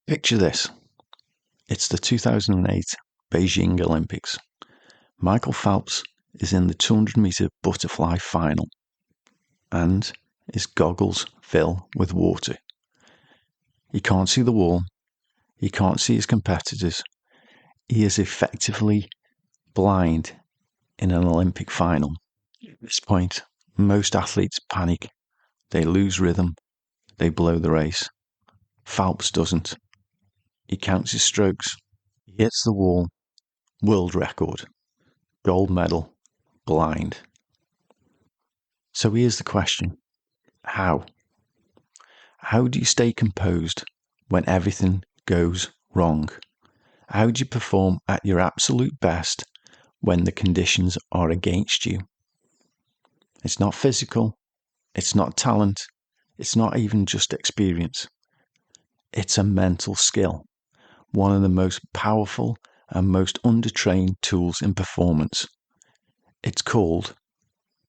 Picture this. It's the 2008 Beijing Olympics. Michael Phelps is in the 200-meter butterfly final, and his goggles fill with water. He can't see the wall. He can't see his competitors. He is effectively blind in an Olympic final. At this point, most athletes panic. They lose rhythm. They blow the race. Phelps doesn't. He counts his strokes. He hits the wall. World record. Gold medal. Blind. So here's the question. How? How do you stay composed when everything goes wrong? How do you perform at your absolute best when the conditions are against you? It's not physical. It's not talent. It's not even just experience. It's a mental skill, one of the most powerful and most undertrained tools in performance. It's called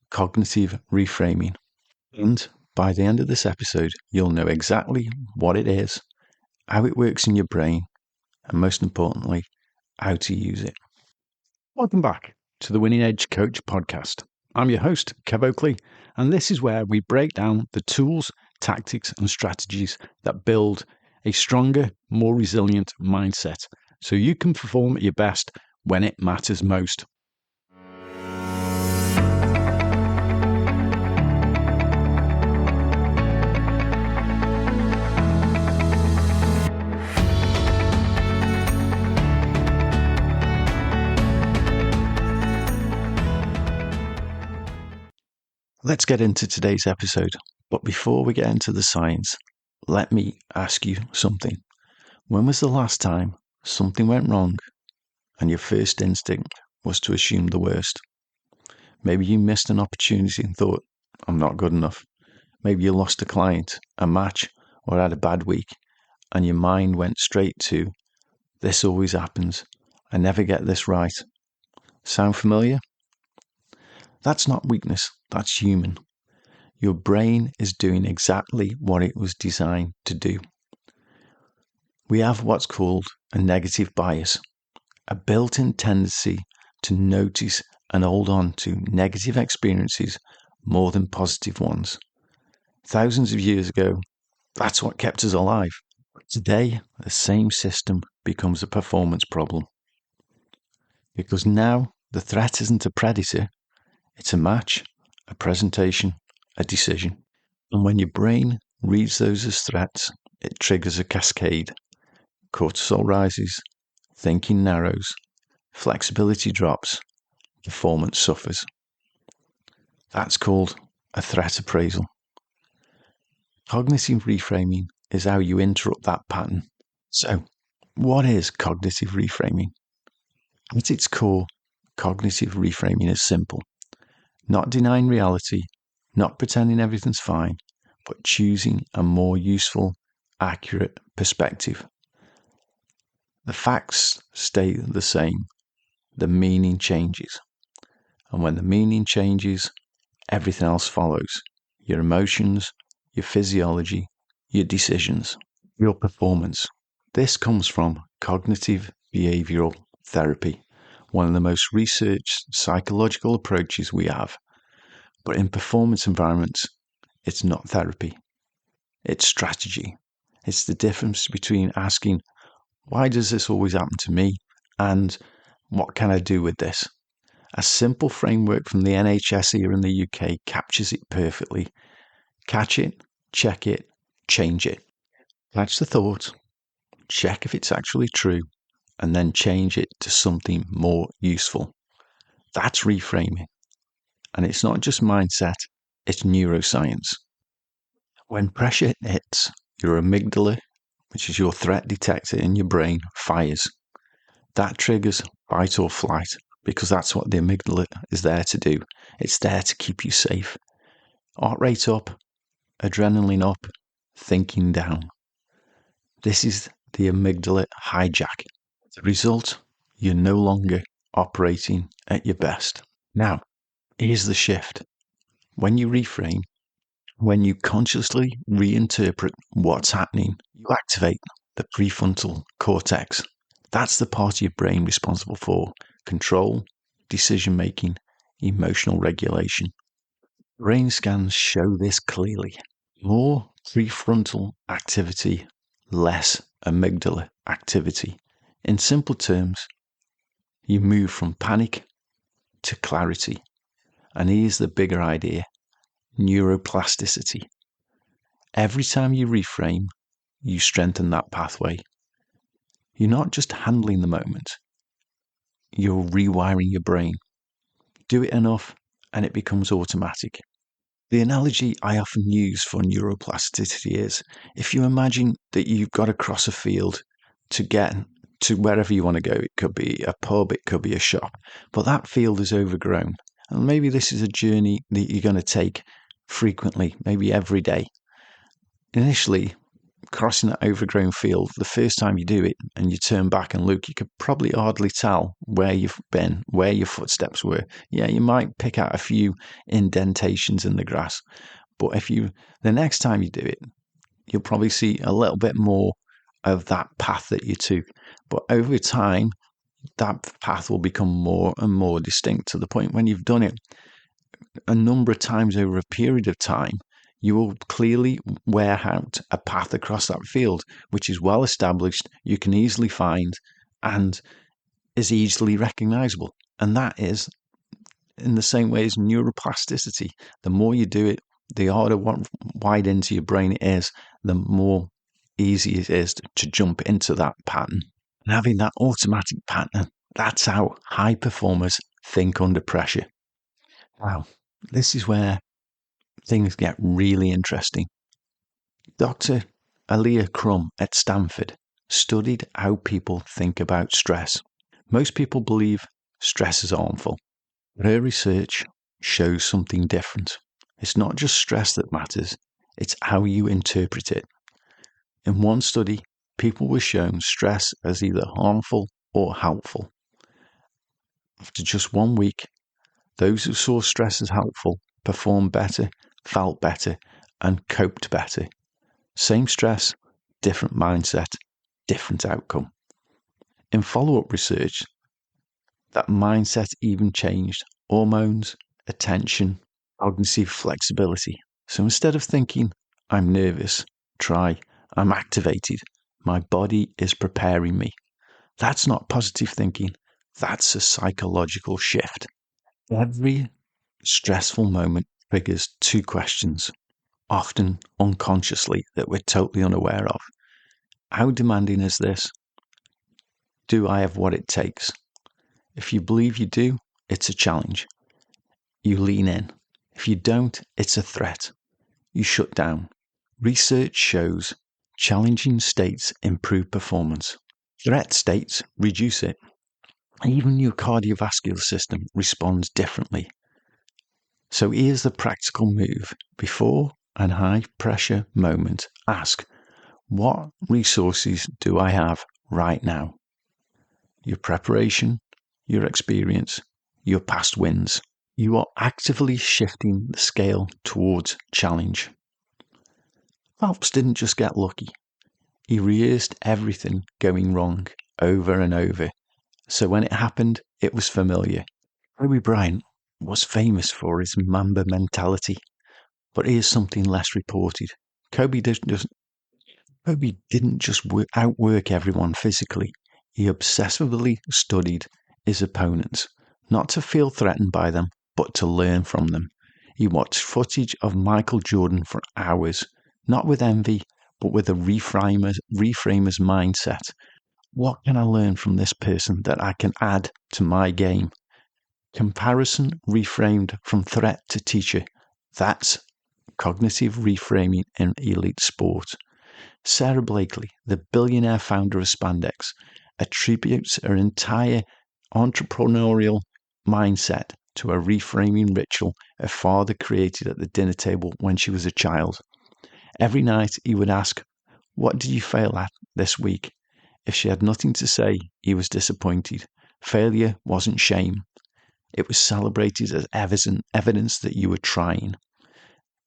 cognitive reframing. And by the end of this episode, you'll know exactly what it is, how it works in your brain, and most importantly, how to use it. Welcome back to the Winning Edge Coach podcast. I'm your host, Kev Oakley, and this is where we break down the tools, tactics, and strategies that build a stronger, more resilient mindset so you can perform at your best when it matters most. Let's get into today's episode. But before we get into the science, let me ask you something. When was the last time something went wrong and your first instinct was to assume the worst? Maybe you missed an opportunity and thought, I'm not good enough. Maybe you lost a client, a match, or had a bad week, and your mind went straight to, this always happens. I never get this right. Sound familiar? That's not weakness, that's human. Your brain is doing exactly what it was designed to do. We have what's called a negative bias, a built-in tendency to notice and hold on to negative experiences more than positive ones. Thousands of years ago, that's what kept us alive. Today, the same system becomes a performance problem. Because now the threat isn't a predator, it's a match, a presentation, a decision. And when your brain reads those as threats, it triggers a cascade. Cortisol rises, thinking narrows, flexibility drops, performance suffers. That's called a threat appraisal. Cognitive reframing is how you interrupt that pattern. So, what is cognitive reframing? At its core, cognitive reframing is simple. Not denying reality, not pretending everything's fine, but choosing a more useful, accurate perspective. The facts stay the same. The meaning changes. And when the meaning changes, everything else follows. Your emotions, your physiology, your decisions, your performance. This comes from cognitive behavioral therapy, one of the most researched psychological approaches we have. But in performance environments, it's not therapy. It's strategy. It's the difference between asking, why does this always happen to me? And what can I do with this? A simple framework from the NHS here in the UK captures it perfectly. Catch it, check it, change it. Catch the thought, check if it's actually true, and then change it to something more useful. That's reframing. And it's not just mindset, it's neuroscience. When pressure hits, your amygdala, which is your threat detector in your brain, fires. That triggers fight or flight because that's what the amygdala is there to do. It's there to keep you safe. Heart rate up, adrenaline up, thinking down. This is the amygdala hijack. The result, you're no longer operating at your best. Now, here's the shift. When you reframe, when you consciously reinterpret what's happening, you activate the prefrontal cortex. That's the part of your brain responsible for control, decision-making, emotional regulation. Brain scans show this clearly. More prefrontal activity, less amygdala activity. In simple terms, you move from panic to clarity. And here's the bigger idea: neuroplasticity. Every time you reframe, you strengthen that pathway. You're not just handling the moment, you're rewiring your brain. Do it enough and it becomes automatic. The analogy I often use for neuroplasticity is, if you imagine that you've got to cross a field to get to wherever you want to go, it could be a pub, it could be a shop, but that field is overgrown. And maybe this is a journey that you're going to take frequently, maybe every day. Initially, crossing that overgrown field, the first time you do it and you turn back and look, you could probably hardly tell where you've been, where your footsteps were. Yeah, you might pick out a few indentations in the grass, but the next time you do it, you'll probably see a little bit more of that path that you took. But over time, that path will become more and more distinct, to the point when you've done it a number of times over a period of time, you will clearly wear out a path across that field, which is well established, you can easily find, and is easily recognizable. And that is in the same way as neuroplasticity. The more you do it, the harder wide into your brain it is, the more easy it is to jump into that pattern. And having that automatic pattern, that's how high performers think under pressure. Wow, this is where things get really interesting. Dr. Alia Crum at Stanford studied how people think about stress. Most people believe stress is harmful, but her research shows something different. It's not just stress that matters, it's how you interpret it. In one study, people were shown stress as either harmful or helpful. After just 1 week, those who saw stress as helpful performed better, felt better, and coped better. Same stress, different mindset, different outcome. In follow-up research, that mindset even changed hormones, attention, cognitive flexibility. So instead of thinking, I'm nervous, try, I'm activated, my body is preparing me. That's not positive thinking, that's a psychological shift. Every stressful moment triggers two questions, often unconsciously, that we're totally unaware of. How demanding is this? Do I have what it takes? If you believe you do, it's a challenge. You lean in. If you don't, it's a threat. You shut down. Research shows challenging states improve performance. Threat states reduce it. Even your cardiovascular system responds differently. So here's the practical move. Before an high pressure moment, ask, what resources do I have right now? Your preparation, your experience, your past wins. You are actively shifting the scale towards challenge. Phelps didn't just get lucky. He rehearsed everything going wrong over and over. So when it happened, it was familiar. Kobe Bryant was famous for his Mamba mentality, but here's something less reported. Kobe didn't just outwork everyone physically. He obsessively studied his opponents, not to feel threatened by them, but to learn from them. He watched footage of Michael Jordan for hours, not with envy, but with a reframer's mindset. What can I learn from this person that I can add to my game? Comparison reframed from threat to teacher. That's cognitive reframing in elite sport. Sarah Blakely, the billionaire founder of Spandex, attributes her entire entrepreneurial mindset to a reframing ritual her father created at the dinner table when she was a child. Every night he would ask, "What did you fail at this week?" If she had nothing to say, he was disappointed. Failure wasn't shame. It was celebrated as evidence that you were trying.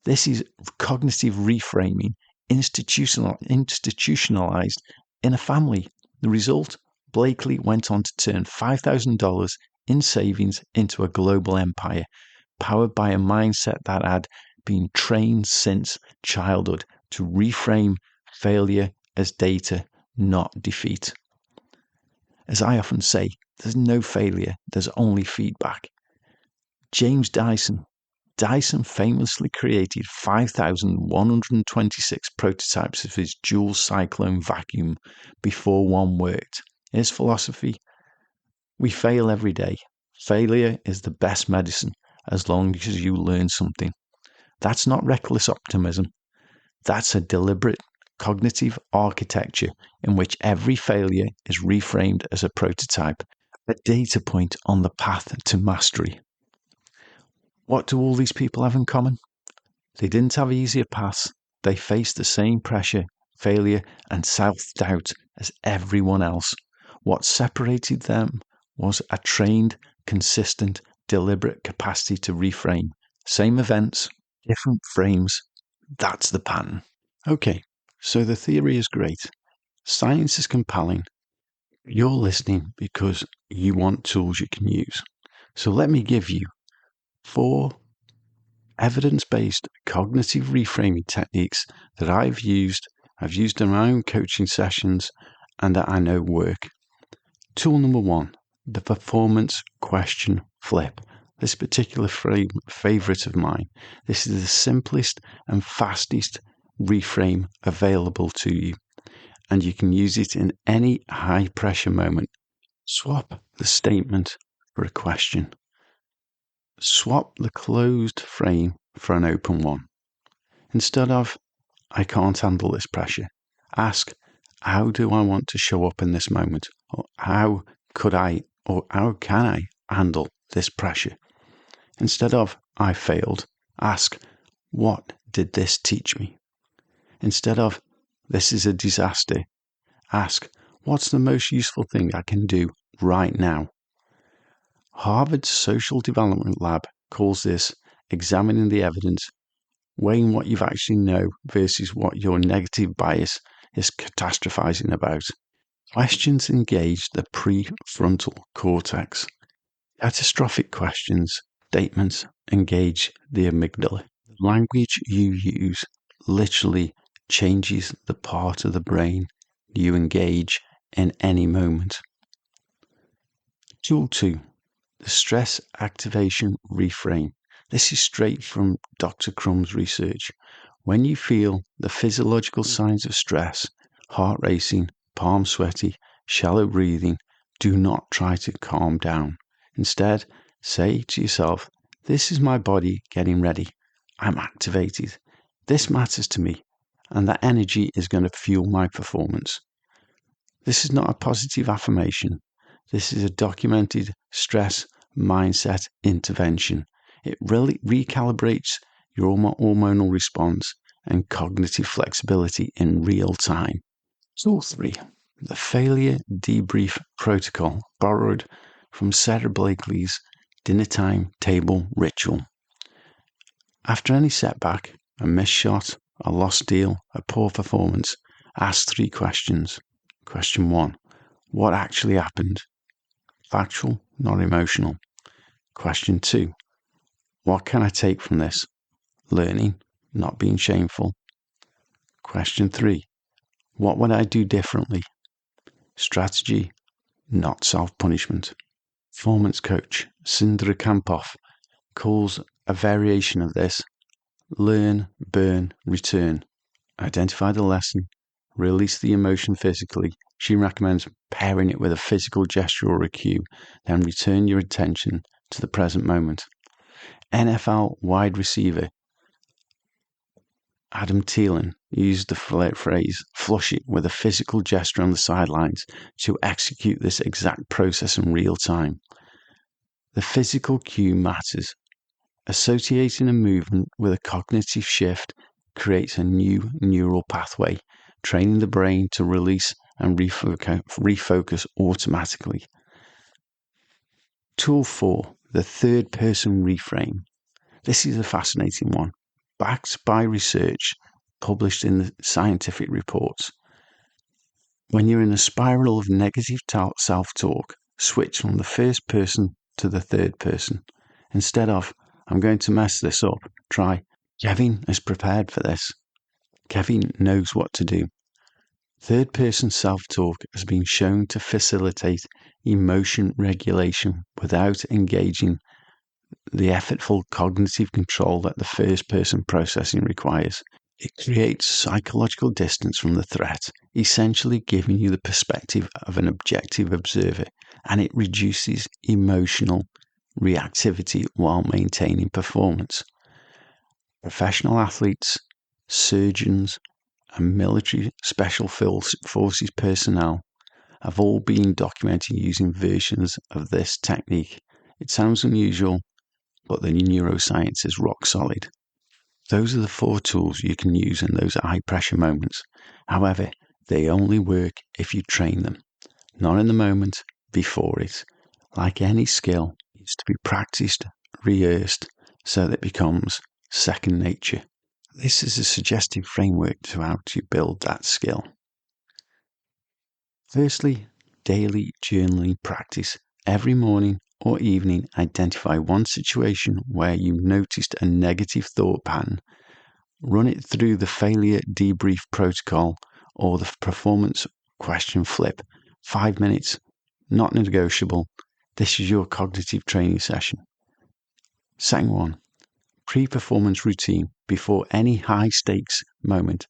This is cognitive reframing, institutionalized in a family. The result? Blakely went on to turn $5,000 in savings into a global empire, powered by a mindset that had been trained since childhood to reframe failure as data, not defeat. As I often say, there's no failure, there's only feedback. James Dyson famously created 5,126 prototypes of his dual cyclone vacuum before one worked. His philosophy: we fail every day. Failure is the best medicine as long as you learn something. That's not reckless optimism. That's a deliberate cognitive architecture in which every failure is reframed as a prototype, a data point on the path to mastery. What do all these people have in common? They didn't have easier paths. They faced the same pressure, failure, and self-doubt as everyone else. What separated them was a trained, consistent, deliberate capacity to reframe. Same events, different frames. That's the pattern. Okay, so the theory is great. Science is compelling. You're listening because you want tools you can use. So let me give you 4 evidence-based cognitive reframing techniques that I've used in my own coaching sessions and that I know work. Tool number 1, the performance question flip. This particular favorite of mine. This is the simplest and fastest reframe available to you, and you can use it in any high-pressure moment. Swap the statement for a question. Swap the closed frame for an open one. Instead of, I can't handle this pressure, ask, how do I want to show up in this moment? Or how can I handle this pressure? Instead of, I failed, ask, what did this teach me? Instead of, this is a disaster, ask, what's the most useful thing I can do right now? Harvard's Social Development Lab calls this examining the evidence, weighing what you actually know versus what your negative bias is catastrophizing about. Questions engage the prefrontal cortex. Catastrophic questions, statements engage the amygdala. The language you use literally changes the part of the brain you engage in any moment. Tool 2. The stress activation reframe. This is straight from Dr. Crumb's research. When you feel the physiological signs of stress, heart racing, palms sweaty, shallow breathing, do not try to calm down. Instead, say to yourself, this is my body getting ready. I'm activated. This matters to me, and that energy is going to fuel my performance. This is not a positive affirmation. This is a documented stress mindset intervention. It really recalibrates your hormonal response and cognitive flexibility in real time. Tool 3, the failure debrief protocol, borrowed from Sarah Blakely's dinner time table ritual. After any setback, a missed shot, a lost deal, a poor performance, ask 3 questions. Question 1, what actually happened? Factual, not emotional. Question 2, what can I take from this? Learning, not being shameful. Question 3, what would I do differently? Strategy, not self-punishment. Performance coach Sindra Kamphoff calls a variation of this learn, burn, return. Identify the lesson, release the emotion physically. She recommends pairing it with a physical gesture or a cue, then return your attention to the present moment. NFL wide receiver Adam Thielen used the phrase flush it with a physical gesture on the sidelines to execute this exact process in real time. The physical cue matters. Associating a movement with a cognitive shift creates a new neural pathway, training the brain to release and refocus automatically. Tool 4, the third person reframe. This is a fascinating one, backed by research published in the scientific reports. When you're in a spiral of negative self-talk, switch from the first person to the third person. Instead of, I'm going to mess this up, try, Kevin is prepared for this. Kevin knows what to do. Third person self-talk has been shown to facilitate emotion regulation without engaging the effortful cognitive control that the first person processing requires. It creates psychological distance from the threat, essentially giving you the perspective of an objective observer, and it reduces emotional reactivity while maintaining performance. Professional athletes, surgeons, and military special forces personnel have all been documenting using versions of this technique. It sounds unusual, but the neuroscience is rock solid. Those are the 4 tools you can use in those high pressure moments. However, they only work if you train them, not in the moment, before it. Like any skill, it needs to be practiced, rehearsed, so that it becomes second nature. This is a suggestive framework to how to build that skill. Firstly, daily journaling practice. Every morning or evening, identify one situation where you noticed a negative thought pattern. Run it through the failure debrief protocol or the performance question flip. 5 minutes, not negotiable. This is your cognitive training session. Second one, pre-performance routine before any high-stakes moment.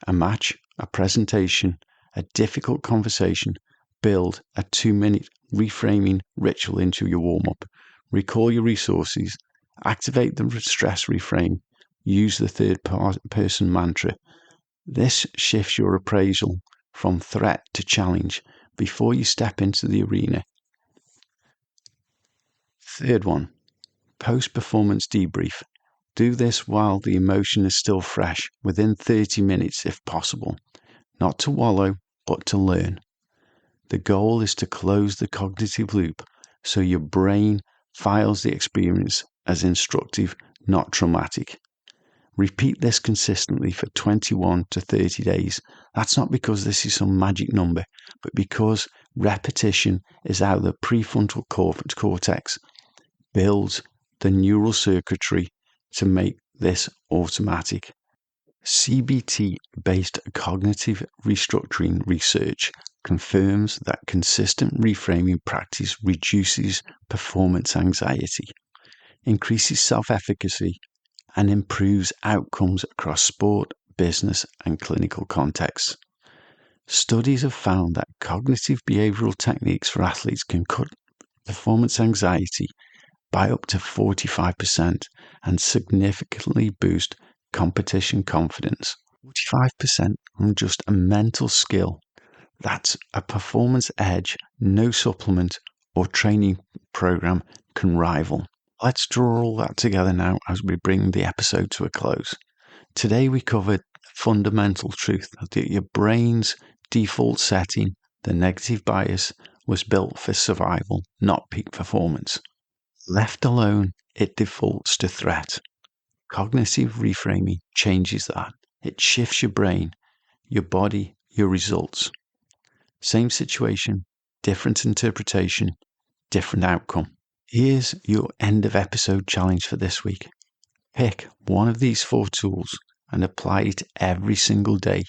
A match, a presentation, a difficult conversation. Build a 2-minute reframing ritual into your warm-up. Recall your resources. Activate the stress reframe. Use the third-person mantra. This shifts your appraisal from threat to challenge before you step into the arena. Third one, post-performance debrief. Do this while the emotion is still fresh, within 30 minutes if possible. Not to wallow, but to learn. The goal is to close the cognitive loop so your brain files the experience as instructive, not traumatic. Repeat this consistently for 21 to 30 days. That's not because this is some magic number, but because repetition is how the prefrontal cortex builds the neural circuitry to make this automatic. CBT-based cognitive restructuring research confirms that consistent reframing practice reduces performance anxiety, increases self-efficacy, and improves outcomes across sport, business, and clinical contexts. Studies have found that cognitive behavioral techniques for athletes can cut performance anxiety by up to 45% and significantly boost competition confidence. 45% from just a mental skill. That's a performance edge no supplement or training program can rival. Let's draw all that together now as we bring the episode to a close. Today we covered fundamental truth that your brain's default setting, the negative bias, was built for survival, not peak performance. Left alone, it defaults to threat. Cognitive reframing changes that. It shifts your brain, your body, your results. Same situation, different interpretation, different outcome. Here's your end of episode challenge for this week. Pick one of these 4 tools and apply it every single day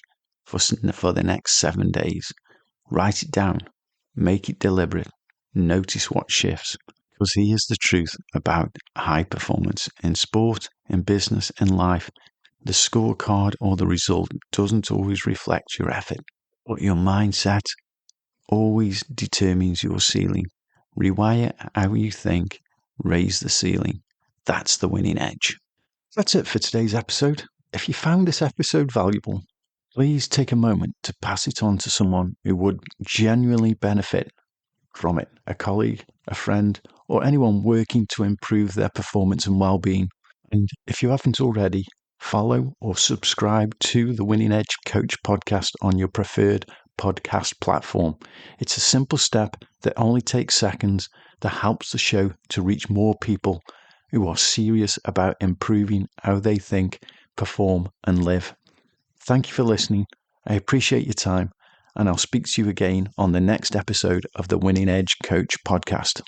for the next 7 days. Write it down. Make it deliberate. Notice what shifts. Because here's the truth about high performance in sport, in business, in life. The scorecard or the result doesn't always reflect your effort, but your mindset always determines your ceiling. Rewire how you think, raise the ceiling. That's the winning edge. That's it for today's episode. If you found this episode valuable, please take a moment to pass it on to someone who would genuinely benefit from it, a colleague, a friend, or anyone working to improve their performance and well-being. And if you haven't already, follow or subscribe to the Winning Edge Coach podcast on your preferred podcast platform. It's a simple step that only takes seconds that helps the show to reach more people who are serious about improving how they think, perform, and live. Thank you for listening. I appreciate your time, and I'll speak to you again on the next episode of the Winning Edge Coach podcast.